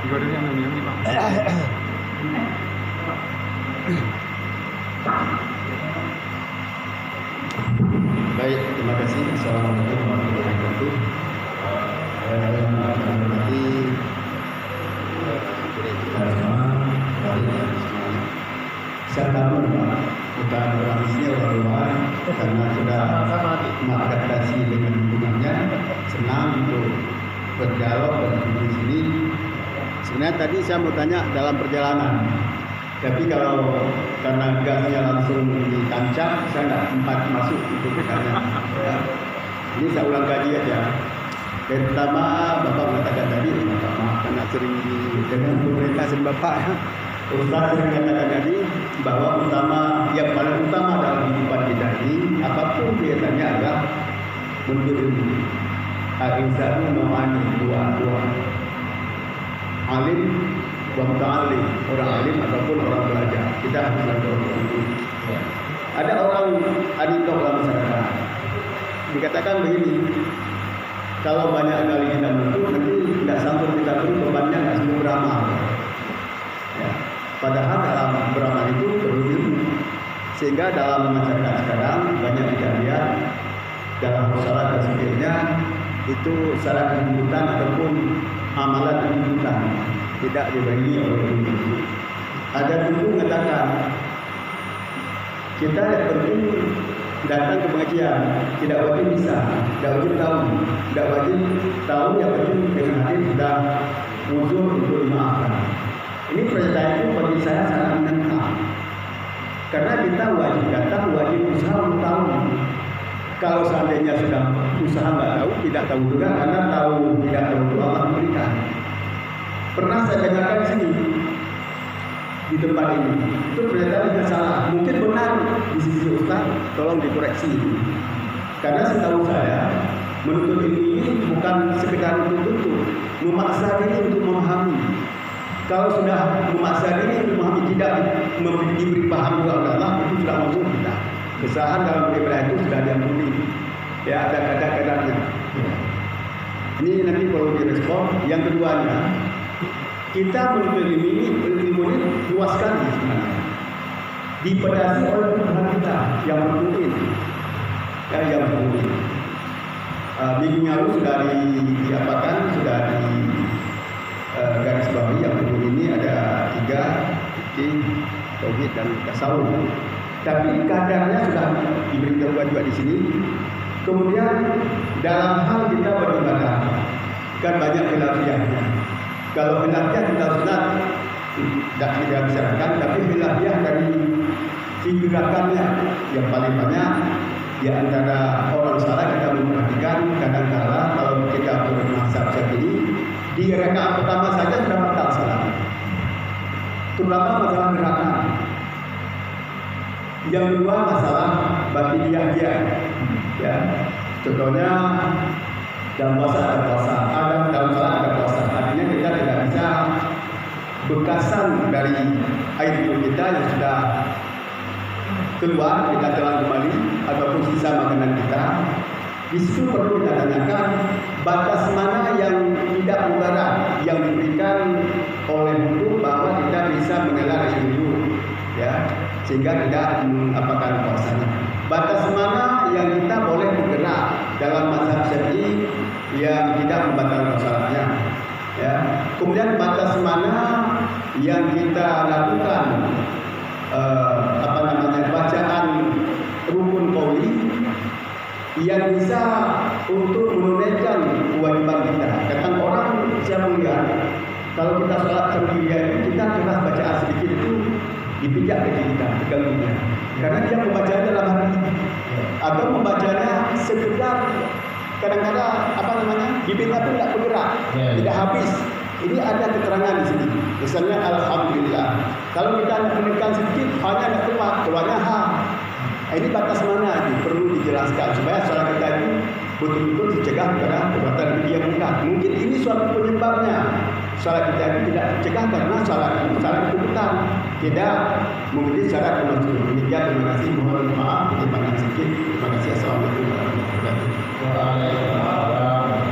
Tiga dari yang ini Pak. Baik, terima kasih. Assalamualaikum warahmatullahi wabarakatuh. Yang hormati kita semua, serta bukan orang sini, orang luar, karena sudah mengadaptasi dengan lingkungannya, senang untuk berdialog berdiskusi di sini. Sebenarnya tadi saya mau tanya dalam perjalanan, tapi kalau karena gasnya langsung ditancap, saya nggak sempat masuk itu karena ya. Ini saya ulang kaji aja. Yang pertama, Bapak mengatakan tadi, maaf karena sering dengan pemerintahan Bapak, Ustaz sering mengatakan tadi bahwa yang paling utama dalam kehidupan kita ini, apapun biasanya adalah menuntut ilmu. Al-insanu nomani dua alim wa muta'allim, orang alim ataupun orang belajar. Kita harus belajar itu. Ada orang adikok dalam masyarakat dikatakan begini, kalau banyak kali kita menuntut nanti tidak sanggup kita beri bebannya, tidak sanggup beramal. Ya. Padahal dalam beramal itu perlu ilmu. Sehingga dalam masyarakat sekarang banyak kita lihat dalam salat dan sebagainya itu syarat tuntutan ataupun amalan tuntutan tidak dibagi oleh ilmu. Ada buku mengatakan kita yang penting datang ke pengajian, tidak wajib bisa, tidak wajib tahu, yang penting dengan hati sudah uzur untuk dimaafkan. Ini pernyataan itu bagi saya sangat menentang, karena kita wajib datang, wajib usaha untuk tahu. Kalau seandainya sudah usaha nggak tahu, tidak tahu juga, karena tahu tidak tahu itu Allah memberikan. Pernah saya dengarkan di sini, di tempat ini, itu pernyataan tidak salah, mungkin benar di sisi Ustaz, tolong dikoreksi. Karena setahu saya, menuntut ilmu ini bukan sekedar untuk memaksa diri untuk memahami. Kalau sudah memaksa diri untuk memahami, tidak diberi paham juga oleh Allah, itu sudah masuk kita. Kesalahan dalam beribadah itu sudah diampuni. Ya, ada kadar-kadarnya. Ini nanti perlu direspon. Yang keduanya, kita menuntut ilmu ini luas sekali sebenarnya. Dipedasi oleh Tuhan kita yang berkumpul, yang berkumpul. Minggu lalu sudah diapakan, sudah di garis bawahi yang berkumpul ini ada 3, fikih, tauhid dan tasawuf. Tapi kadarnya sudah diberitahu juga di sini. Kemudian dalam hal kita beribadah, kan banyak khilafiyahnya. Kalau khilafiyah kita sunat tidak bicarakan, tapi khilafiyah dari gerakannya yang paling banyak di antara orang salah kita memperhatikan kadang-kala kalau kita bermazhab Syafi'i di rakaat pertama saja sudah batal salat. Terutama masalah gerakan. Yang kedua masalah batiniyah dia. Ya. Contohnya dalam puasa ada puasa, dalam salat ada puasa. Artinya kita tidak bisa bekasan dari air minum kita yang sudah keluar, kita telan kembali ataupun sisa makanan kita. Di situ perlu kita tanyakan batas mana yang tidak mudarat yang diberikan oleh guru bahwa kita bisa mengelar air minum, ya, sehingga tidak mengapakan puasanya. Batas mana yang kita boleh bergerak dalam mazhab Syafi'i yang tidak membatalkan salatnya, ya. Kemudian batas mana yang kita lakukan bacaan rukun qauli yang bisa untuk menunaikan kewajiban kita. Kadang orang saya melihat kalau kita sholat sendirian kita keras bacaan sedikit itu dipijak ke kita, terganggunya. Karena dia membacanya dalam hati atau membacanya sekedar kadang-kadang bibirnya pun tidak bergerak, tidak habis. Ini ada keterangan di sini. Misalnya alhamdulillah. Kalau kita menekan sedikit, hanya tidak keluarnya ha. Ini batas mana itu perlu dijelaskan supaya salat kita itu betul-betul dicegah kepada perbuatan yang mungkar. Mungkin ini suatu penyebabnya. Salat kita itu tidak dicegah karena salat itu betul. Tidak mungkin syarat termasuk. Demikian, terima kasih. Mohon maaf ketimpangan sedikit. Terima kasih. Assalamualaikum warahmatullahi wabarakatuh.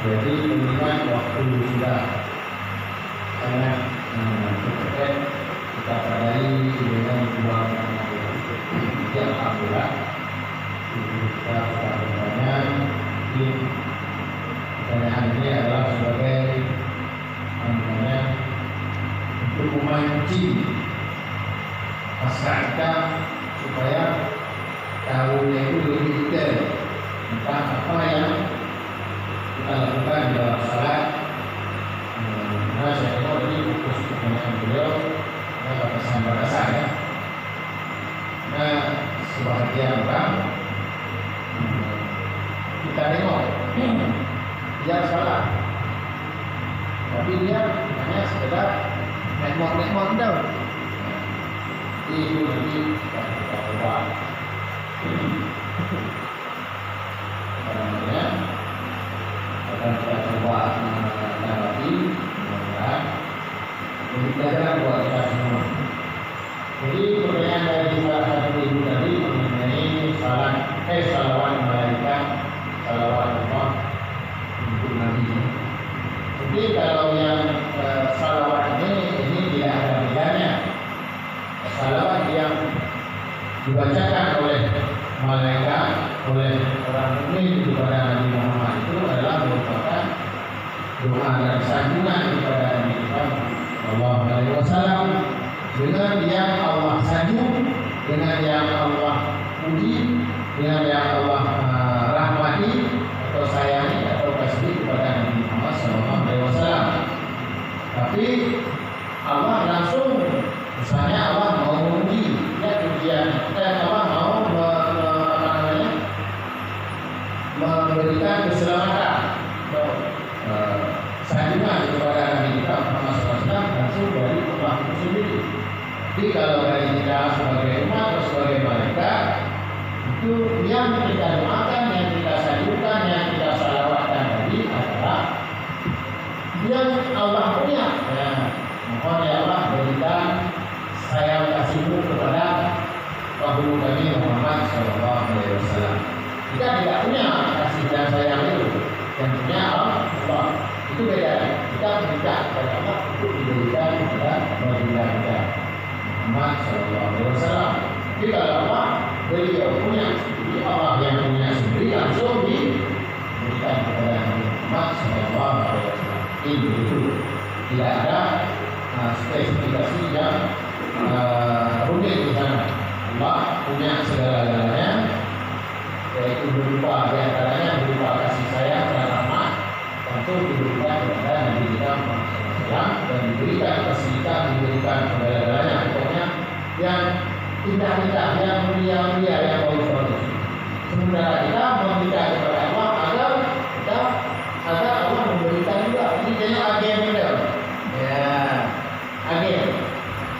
Jadi mengingat waktu sudah sangat cepat, kita padai dengan dua yang akurat. Kita sudah bertanya, pertanyaan ini adalah sebagai untuk memancing masyarakat kita supaya tahunya itu lebih detail tentang apa yang kita lakukan di dalam salat. Nah, saya tengok tadi fokus kebanyakan beliau batasan-batasan ya. Nah, sebahagian orang kita tengok dia salah, tapi dia hanya sekedar nekmok tahu. Itu nanti kita coba. Namanya akan kita coba menghadapi mudah-mudahan jadi pelajaran buat kita semua. Jadi pertanyaan dari salah satu ibu tadi mengenai salawat malaikat, salawat Allah untuk Nabi. Jadi kalau yang salawat ini tidak ada bedanya. Salawat yang dibacakan oleh malaikat, oleh orang mukmin kepada Nabi Muhammad itu adalah merupakan doa dan sanjungan kepada Nabi Muhammad Sallallahu Alaihi Wasallam dengan yang Allah sanjung, dengan yang Allah puji, dengan yang Allah rahmati atau sayangi atau kasih kepada Nabi Muhammad Sallallahu Alaihi Wasallam. Tapi Allah langsung, misalnya Allah mau menguji, ya pujian, Allah mau memberikan keselamatan atau sanjungan kepada Nabi kita Muhammad SAW langsung dari Allah itu sendiri. Jadi kalau dari kita sebagai umat atau sebagai malaikat itu yang kita doakan, yang kita sanjungkan, yang kita salawatkan tadi adalah yang Allah punya. Ya, mohon ya Allah berikan sayang kasihmu kepada Rasul kami Muhammad SAW. Kita tidak punya kasih dan sayang itu, yang punya Allah. Itu beda. Kita minta kepada Allah untuk diberikan kepada baginda kita Muhammad SAW. Jadi kalau Allah beliau punya, jadi Allah yang punya sendiri langsung diberikan kepada Muhammad SAW. Ini itu tidak ada spesifikasi yang rumit di sana. Allah punya segala-galanya, yaitu berupa diantaranya berupa kasih sayang dan rahmat langsung diberikan kepada Nabi kita Muhammad SAW dan diberikan fasilitas, diberikan segala-galanya, pokoknya yang indah-indah, yang mulia-mulia, yang bagus-bagus. Sementara kita meminta kepada Allah agar Allah memberikan juga. Ini jadi agen kita. Ya, agen.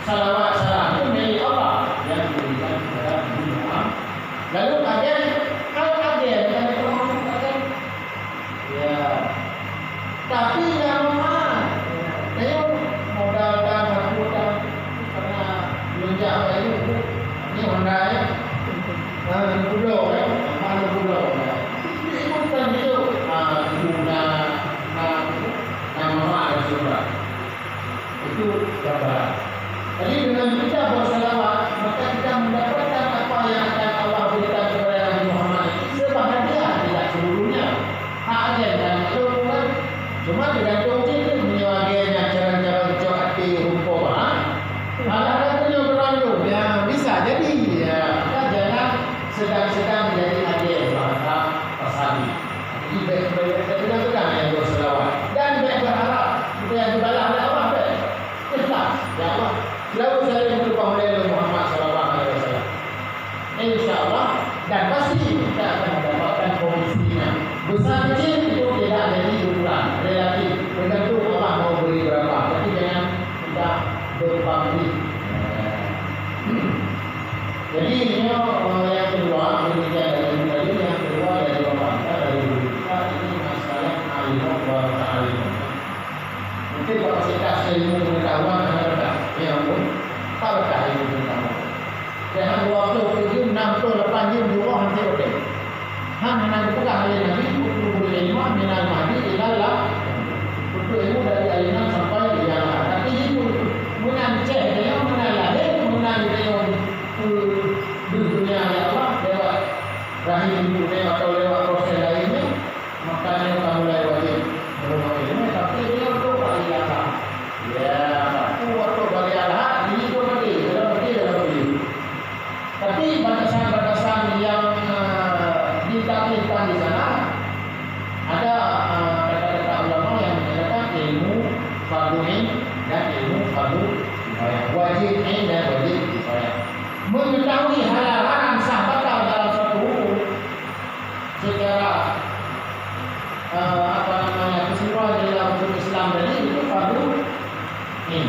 Salawat salam itu milik Allah yang diberikan kepada Nabi Muhammad. Lalu agen dan agen. Ya. Tapi yang mana? Saya modal dan harta karena lunjak itu ini Honda ya. Pulau ya, mana pulau ya. Ini bukan itu. Nama juga. Itu gambaran. Jadi dengan kita bersalawat, maka kita mendapatkan apa yang akan Allah berikan kepada Nabi Muhammad. Sebahagia tidak seluruhnya. Hak agen dan keluar. Cuma tergantung kita menyewa agennya cara-cara hati rumput. Ada punya berandung yang bisa jadi ya. Kita jangan sedang-sedang menjadi agen bahasa pasali. Jadi baik-baik kita sedang yang bersalawat dan baik berharap supaya dibalas oleh Allah. Ikhlas ya Allah. Lalu saya berdoa oleh Muhammad Sallallahu Alaihi Wasallam. InsyaAllah dan pasti kita akan mendapatkan komisinya. Besar kecil itu tidak jadi ukuran relatif. Tergantung Allah mau beri berapa. Tapi jangan kita berpamrih. Jadi ini yang kedua, demikian dari tadi yang kedua dari bapak kita dari ibu kita ini masalah alimah wa ta'alimah. Mungkin kapasitas ilmu pengetahuan rendah, ya pun tak berkah ilmu pengetahuan. Jangan waktu 7, 6, 8 jam dulu nanti okey. Hanya dipegang oleh Nabi untuk ilmu minal mahdi ilallah. Untuk ilmu dari alinan sampai yang tapi itu menanceh dia menalahir menalahir dunia ya Allah lewat rahim ibu atau lewat proses lainnya, makanya kamu lewati rumah ilmu tapi dia untuk bagi Allah. Ya, waktu bagi Allah ini pun dalam hati. wajib ain dan wajib kifayah. Mengetahui halal haram sah batal dalam suatu hukum secara keseluruhan dalam hukum Islam tadi itu fardu ain.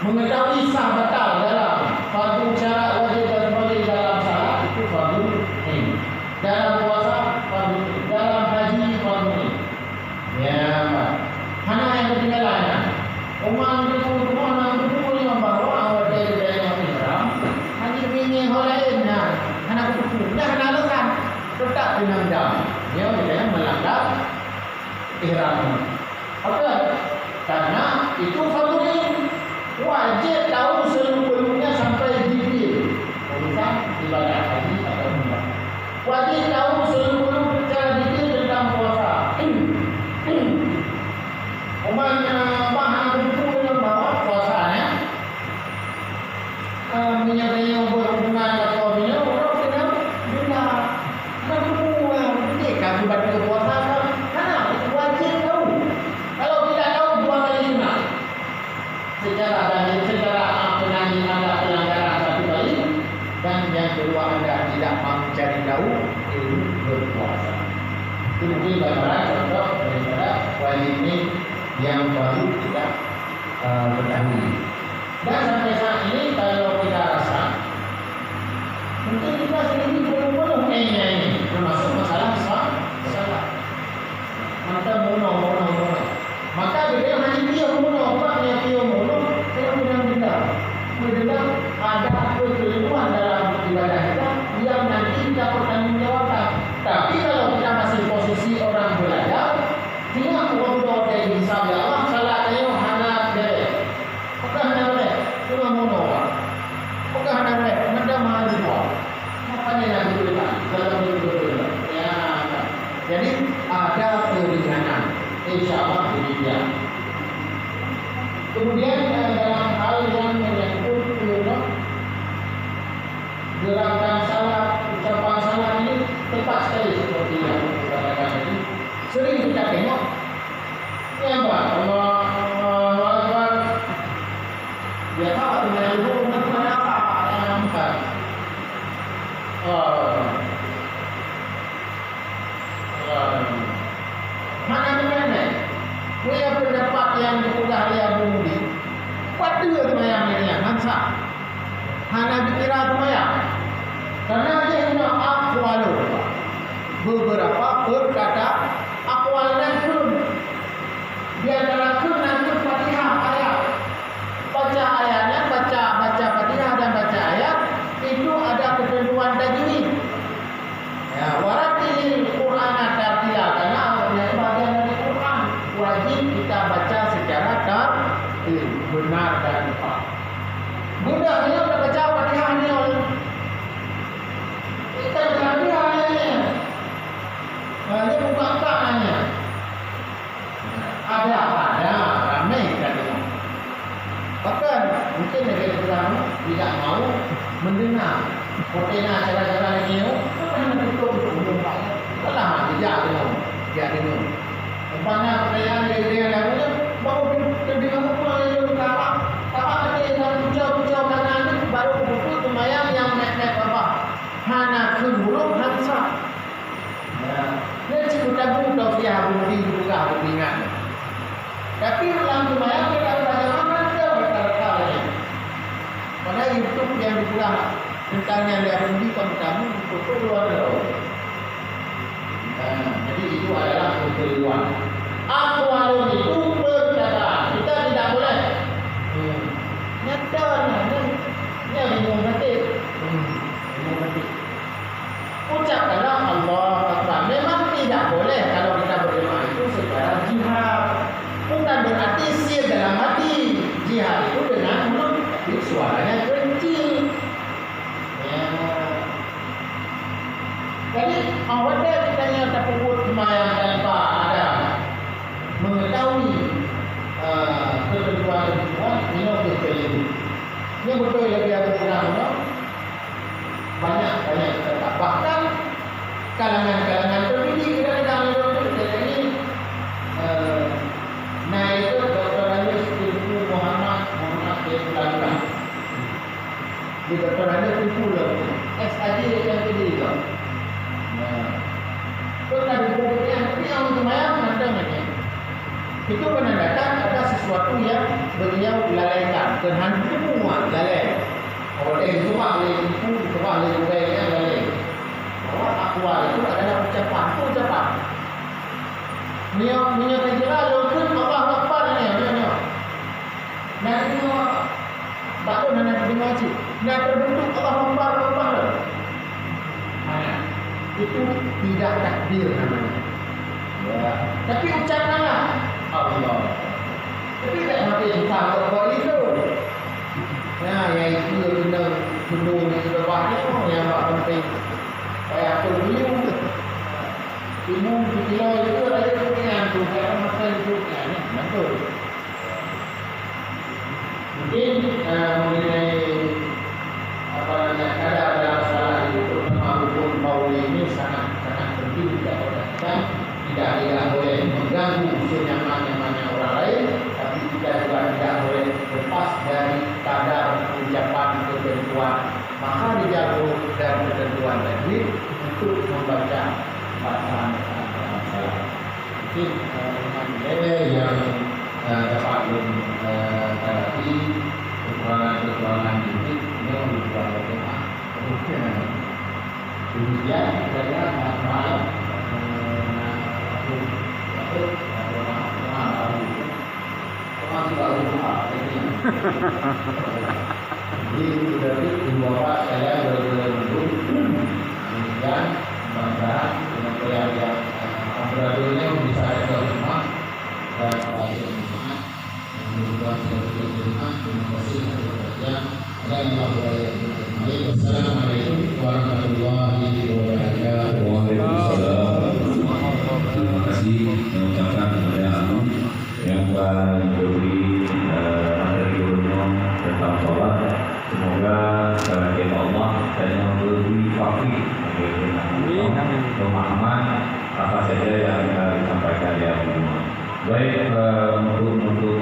Mengetahui sah batal dalam fardu syarat wajib dan wajib dalam salat itu fardu ain. Dalam puasa fardu ain. Dalam haji fardu ain. Ya, mana yang ketinggalan? Orang yang membawa awal dari yang ihram, hanya ingin hal lain nah, anak kuku, dah kena alasan tetap dinandang. Dia tidak melanggar ihram. Apa? Karena itu fardu ain. Wajib tahu seluruh-seluruhnya sampai detail urusan ibadah haji atau umrah. Wajib tahu seluruh-seluruh secara detail tentang puasa. Umpamanya bahan buku yang bawa puasanya minyak-minyak berhubungan atau minyak orang kena bina buku yang penting kaki baca puasa kan karena itu wajib tahu. Kalau tidak tahu dua kali guna secara zahir secara penanya anda pelanggaran satu kali dan yang kedua anda tidak mahu cari tahu ilmu berpuasa. Itu mungkin gambaran contoh daripada wajib ini yang baru kita ketahui. Dan sampai saat ini kalau kita rasa mungkin kita sendiri belum ini termasuk masalah salah. Maka mono. Maka dia hanya dia mono, apa yang dia mono, dia benar-benar ada kekeliruan dalam ibadah kita yang nanti kita bertanggungjawabkan. Tapi kalau kita masih posisi orang belajar, tidak untuk dari hisab ya Allah salat ayo hana deh. Apakah hana deh? Cuma mono. Apakah hana deh? Menda mahal semua. Makanya yang diberikan dalam hidup ya. Jadi ada keringanan. InsyaAllah demikian. Kemudian dalam hal yang menyangkut gerakan salat, ucapan salat ini tepat sekali seperti yang kita katakan tadi. Sering kita tengok yang Allahu Akbar. Dia tahu dengan ilmu apa yang empat. Mana benar? Punya pendapat yang dipegang oleh Abu Mudi. Pada semayang ini yang hansa. Hana dikira semayang. Karena dia hendak aqwalu. Beberapa berkata aqwalnya kun. Di antara kun dan kun Fatihah ayat. Baca ayatnya, baca Fatihah dan baca ayat itu ada ketentuan tajwid. Ya, waratil Quran tartila karena bagian dari Quran wajib kita baca secara tartil, benar dan tepat. Mudah dia sudah baca Fatihah ni. Kita Fatihah ni. Dia buka nanya. Ada ramai kita tengok. Bahkan mungkin negara-negara tidak mahu mendengar potena cara-cara ini. Apa yang betul umum Pak? Lama dia dengar. Umpamanya pertanyaan dia lagunya baru terdengar apa yang berkata. Apa ada yang pucau kanan baru betul semayang yang nek apa? Hana huruf hamzah. Ya. Dia cerita tabu tausiah budi juga ingat. Tapi dalam semayang kita bagaimana dia berkata-kata. Pada YouTube yang dipulang tentang yang dia budi kamu itu keluar dari. Jadi itu adalah kekeliruan. Aqwalun itu perkataan. Kita tidak boleh. Nyata ni bingung hati. Ucapkanlah Allah Akbar. Memang tidak boleh kalau kita berjemaah itu secara jihad. Bukan berarti sia dalam hati. Jihad itu dengan mulut, suaranya kecil. Ya. Jadi awalnya kita yang terpukul semayang tanpa ada mengetahui di depan ada pula X aja yang jadi itu. Nah, kalau ada bukunya, tapi yang lumayan ada namanya. Itu menandakan ada sesuatu yang beliau lalaikan. Kerana itu semua lalai. Oleh semua oleh itu, semua oleh budaya lalai. Bahwa takwa itu adalah ucapan, itu ucapan. Minyak kira lokal Allah Akbar ni. Nah itu baru nak dengar cik. Nah terbentuk Allah Akbar Allah. Itu tidak takbir namanya. Ya. Tapi ucapanlah Allah. Tapi tak mati susah kalau itu. Nah yang itu kena penuh di bawahnya yang penting. Kayak aku dulu. Ibu kilo itu ada kepentingan tu, kalau masa hidupnya ni, betul. Mungkin mengenai apa namanya kadar dalam salah itu terutama hukum mauli ini sangat penting juga kita tidak boleh mengganggu senyaman-nyamannya orang lain, tapi kita juga tidak boleh lepas dari kadar ucapan ketentuan. Maka dijaga dari ketentuan tadi untuk membaca bacaan salah. Mungkin yang dapat tadi kekurangan ini membutuhkan bagaimana. Kemudian saya malam jadi berarti bapak saya benar-benar mendukung. Kemudian mudah-mudahan dengan yang amburadulnya bisa ada rumah dan rumah mudah-mudahan kita terima. Terima kasih atas perhatian. Wassalamualaikum warahmatullahi wabarakatuh. Waalaikumsalam. Terima kasih mengucapkan kepada Abu yang telah memberi materi umum tentang sholat. Semoga kerajaan Allah dan yang lebih fakih pemahaman apa saja yang kita sampaikan ya. Baik untuk